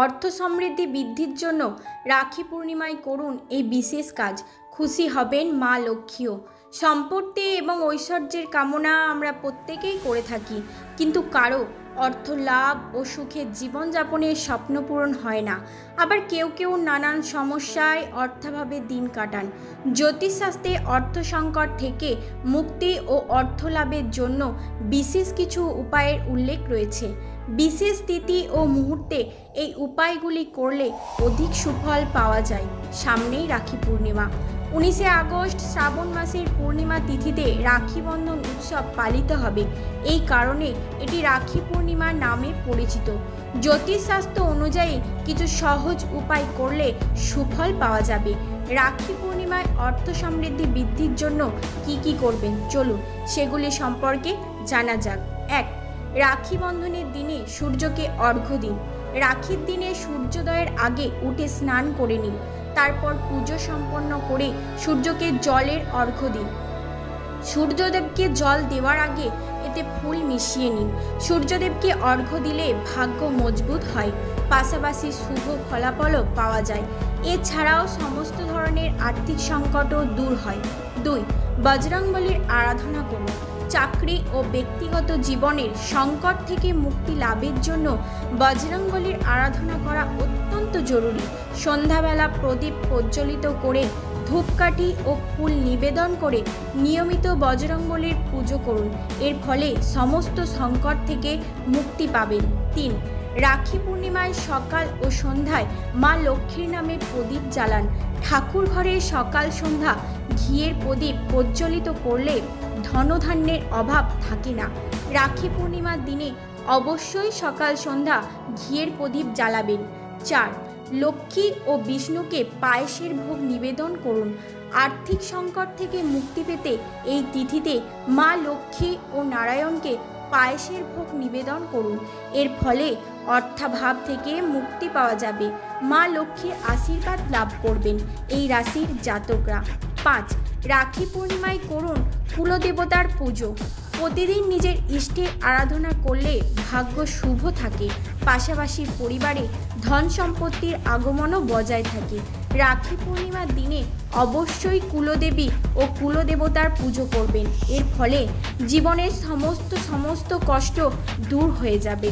অর্থ সমৃদ্ধি বৃদ্ধির জন্য রাখি পূর্ণিমায় করুন এই বিশেষ কাজ। খুশি হবেন মা লক্ষ্মীও। সম্পত্তি এবং ঐশ্বর্যের কামনা আমরা প্রত্যেকেই করে থাকি, কিন্তু কারো অর্থ লাভ ও সুখের জীবনযাপনের স্বপ্ন পূরণ হয় না। আবার কেউ কেউ নানান সমস্যায় অর্থাভাবে দিন কাটান। জ্যোতিষশাস্ত্রে অর্থ সংকট থেকে মুক্তি ও অর্থ লাভের জন্য বিশেষ কিছু উপায়ের উল্লেখ রয়েছে। বিশেষ তিথি ও মুহূর্তে এই উপায়গুলি করলে অধিক সুফল পাওয়া যায়। সামনেই রাখি পূর্ণিমা। 19শে আগস্ট শ্রাবণ মাসের পূর্ণিমা তিথিতে রাখি বন্ধন উৎসব পালিত হবে। এই কারণে এটি রাখি পূর্ণিমা নামে পরিচিত। জ্যোতিষশাস্ত্র অনুযায়ী কিছু সহজ উপায় করলে সুফল পাওয়া যাবে। রাখি পূর্ণিমায় অর্থ সমৃদ্ধি বৃদ্ধির জন্য কি করবেন, চলুন সেগুলি সম্পর্কে জানা যাক। 1. রাখি বন্ধনের দিনে সূর্যকে অর্ঘ্য দিন। রাখির দিনে সূর্যোদয়ের আগে উঠে স্নান করে নিন। তারপর পুজো সম্পন্ন করে সূর্যকে জলের অর্ঘ্য দিন। সূর্যদেবকে জল দেওয়ার আগে এতে ফুল মিশিয়ে নিন। সূর্যদেবকে অর্ঘ্য দিলে ভাগ্য মজবুত হয়, পাশাপাশি শুভ ফলাফলও পাওয়া যায়। এছাড়াও সমস্ত ধরনের আর্থিক সংকটও দূর হয়। 2. বজরংবলীর আরাধনা করুন। চাকরি ও ব্যক্তিগত জীবনের সংকট থেকে মুক্তি লাভের জন্য বজরংবলীর আরাধনা করা অত্যন্ত জরুরি। সন্ধ্যাবেলা প্রদীপ প্রজ্বলিত করে ধূপকাঠি ও ফুল নিবেদন করে নিয়মিত বজরংবলীর পুজো করুন। এর ফলে সমস্ত সংকট থেকে মুক্তি পাবেন। 3. রাখি পূর্ণিমায় সকাল ও সন্ধ্যায় মা লক্ষ্মীর নামে প্রদীপ জ্বালান। ঠাকুর ঘরে সকাল সন্ধ্যা ঘিয়ের প্রদীপ প্রজ্বলিত করলে ধনধান্যের অভাব থাকে না। রাখি পূর্ণিমার দিনে অবশ্যই সকাল সন্ধ্যা ঘিয়ের প্রদীপ জ্বালাবেন। 4. লক্ষ্মী ও বিষ্ণুকে পায়েসের ভোগ নিবেদন করুন। আর্থিক সংকট থেকে মুক্তি পেতে এই তিথিতে মা লক্ষ্মী ও নারায়ণকে পায়েসের ভোগ নিবেদন করুন। এর ফলে অর্থাভাব থেকে মুক্তি পাওয়া যাবে। মা লক্ষ্মীর আশীর্বাদ লাভ করবেন এই রাশির জাতকরা। 5. রাখি পূর্ণিমায় করুন কুলদেবতার পুজো। প্রতিদিন নিজের ইষ্টের আরাধনা করলে ভাগ্য শুভ থাকে, পাশাপাশি পরিবারে ধন সম্পত্তির আগমনও বজায় থাকে। রাখি পূর্ণিমার দিনে অবশ্যই কুলদেবী ও কুলদেবতার পুজো করবেন। এর ফলে জীবনের সমস্ত কষ্ট দূর হয়ে যাবে।